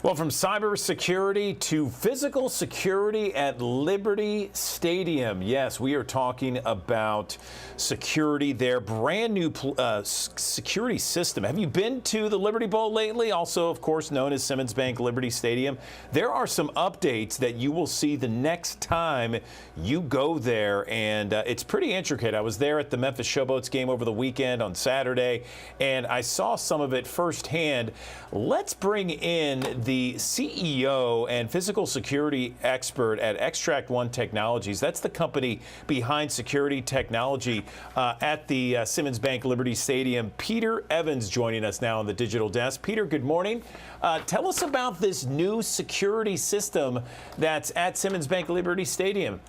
Well, from cybersecurity to physical security at Liberty Stadium. Yes, we are talking about security there. Brand new security system. Have you been to the Liberty Bowl lately? Also, of course, known as Simmons Bank Liberty Stadium. There are some updates that you will see the next time you go there, and it's pretty intricate. I was there at the Memphis Showboats game over the weekend on Saturday, and I saw some of it firsthand. Let's bring in the CEO and physical security expert at Extract One Technologies. That's the company behind security technology at the Simmons Bank Liberty Stadium. Peter Evans joining us now on the digital desk. Peter, good morning. Tell us about this new security system that's at Simmons Bank Liberty Stadium.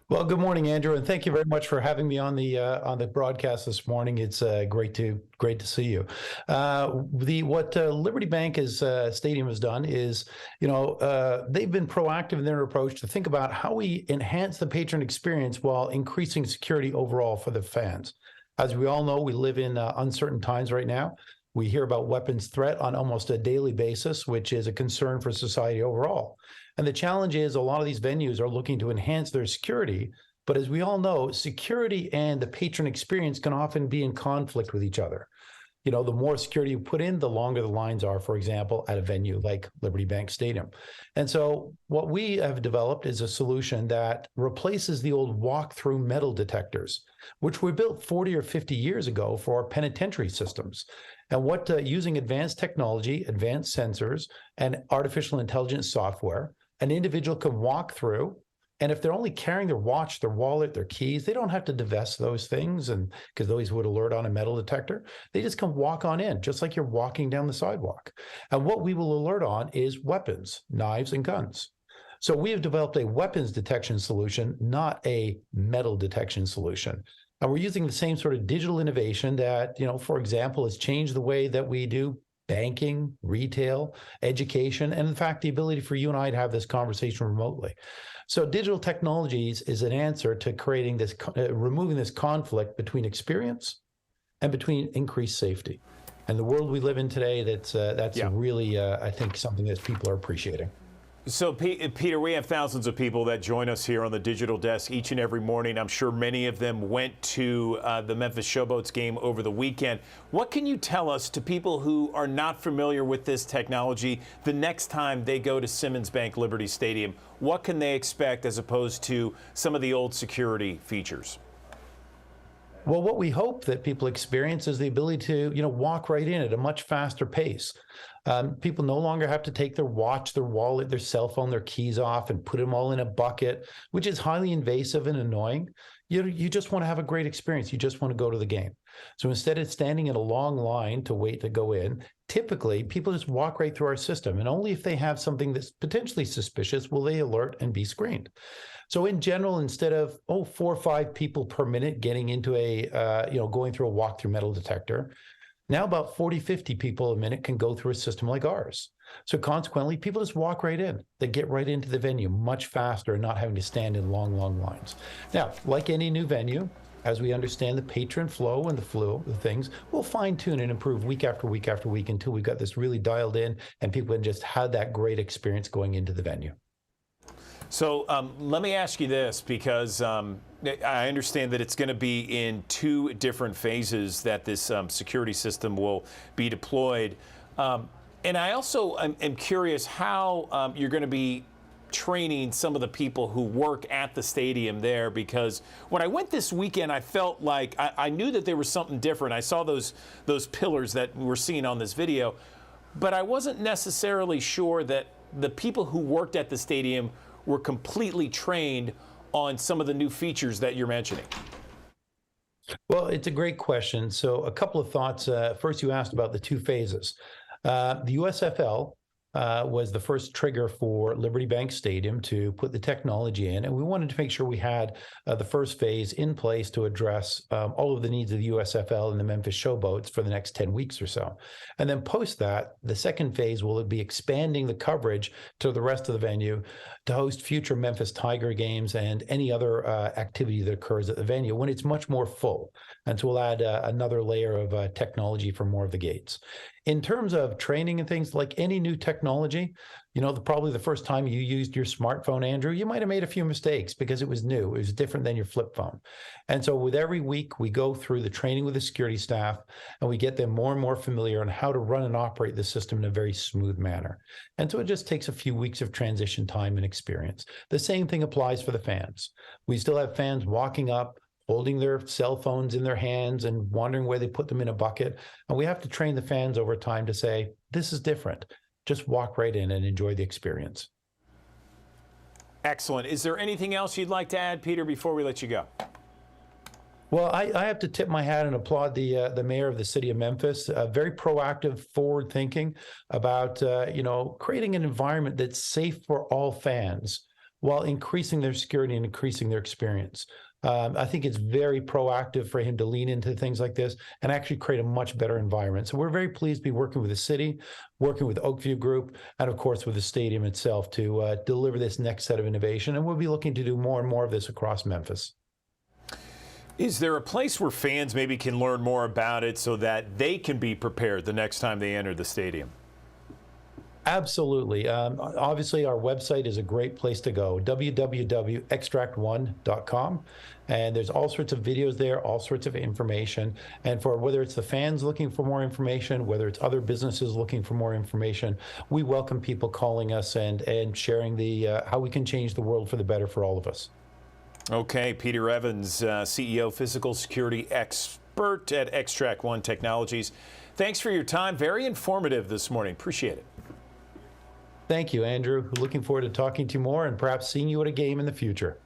Well, good morning, Andrew, and thank you very much for having me on the broadcast this morning. It's great to see you. What Liberty Bank Stadium has done is, they've been proactive in their approach to think about how we enhance the patron experience while increasing security overall for the fans. As we all know, we live in uncertain times right now. We hear about weapons threat on almost a daily basis, which is a concern for society overall. And the challenge is a lot of these venues are looking to enhance their security. But as we all know, security and the patron experience can often be in conflict with each other. The more security you put in, the longer the lines are, for example, at a venue like Liberty Bank Stadium. And so what we have developed is a solution that replaces the old walk-through metal detectors, which were built 40 or 50 years ago for our penitentiary systems. And using advanced technology, advanced sensors, and artificial intelligence software, an individual can walk through, and if they're only carrying their watch, their wallet, their keys, they don't have to divest those things, and because those would alert on a metal detector. They just come walk on in, just like you're walking down the sidewalk. And what we will alert on is weapons, knives, and guns. So we have developed a weapons detection solution, not a metal detection solution. And we're using the same sort of digital innovation that, for example, has changed the way that we do banking, retail, education, and in fact, the ability for you and I to have this conversation remotely. So digital technologies is an answer to creating this, removing this conflict between experience and between increased safety. And the world we live in today, that's really, I think, something that people are appreciating. So, Peter, we have thousands of people that join us here on the digital desk each and every morning. I'm sure many of them went to the Memphis Showboats game over the weekend. What can you tell us to people who are not familiar with this technology the next time they go to Simmons Bank Liberty Stadium? What can they expect as opposed to some of the old security features? Well, what we hope that people experience is the ability to, walk right in at a much faster pace. People no longer have to take their watch, their wallet, their cell phone, their keys off and put them all in a bucket, which is highly invasive and annoying. You just want to have a great experience. You just want to go to the game. So instead of standing in a long line to wait to go in, typically people just walk right through our system. And only if they have something that's potentially suspicious will they alert and be screened. So in general, instead of 4 or 5 people per minute getting into going through a walk-through metal detector, now about 40, 50 people a minute can go through a system like ours. So consequently, people just walk right in. They get right into the venue much faster and not having to stand in long, long lines. Now, like any new venue, as we understand the patron flow and the things, we'll fine tune and improve week after week after week until we've got this really dialed in and people can just have that great experience going into the venue. So let me ask you this, because I understand that it's going to be in 2 different phases that this security system will be deployed. And I also am curious how you're going to be training some of the people who work at the stadium there, because when I went this weekend, I felt like I knew that there was something different. I saw those pillars that we're seeing on this video, but I wasn't necessarily sure that the people who worked at the stadium were completely trained on some of the new features that you're mentioning. Well, it's a great question. So a couple of thoughts. First, you asked about the 2 phases. The USFL was the first trigger for Liberty Bank Stadium to put the technology in, and we wanted to make sure we had the first phase in place to address all of the needs of the USFL and the Memphis Showboats for the next 10 weeks or so. And then post that, the second phase will be expanding the coverage to the rest of the venue to host future Memphis Tiger games and any other activity that occurs at the venue when it's much more full. And so we'll add another layer of technology for more of the gates. In terms of training and things, like any new technology, probably the first time you used your smartphone, Andrew, you might have made a few mistakes because it was new. It was different than your flip phone. And so with every week, we go through the training with the security staff, and we get them more and more familiar on how to run and operate the system in a very smooth manner. And so it just takes a few weeks of transition time and experience. The same thing applies for the fans. We still have fans walking up, holding their cell phones in their hands and wondering where they put them in a bucket. And we have to train the fans over time to say, this is different. Just walk right in and enjoy the experience. Excellent. Is there anything else you'd like to add, Peter, before we let you go? Well, I have to tip my hat and applaud the mayor of the city of Memphis. Very proactive, forward thinking about creating an environment that's safe for all fans while increasing their security and increasing their experience. I think it's very proactive for him to lean into things like this and actually create a much better environment. So we're very pleased to be working with the city, working with Oakview Group, and of course with the stadium itself to deliver this next set of innovation. And we'll be looking to do more and more of this across Memphis. Is there a place where fans maybe can learn more about it so that they can be prepared the next time they enter the stadium? Absolutely. Obviously, our website is a great place to go, www.extract1.com. And there's all sorts of videos there, all sorts of information. And for whether it's the fans looking for more information, whether it's other businesses looking for more information, we welcome people calling us and sharing how we can change the world for the better for all of us. Okay, Peter Evans, CEO, physical security expert at Extract One Technologies. Thanks for your time. Very informative this morning. Appreciate it. Thank you, Andrew. Looking forward to talking to you more and perhaps seeing you at a game in the future.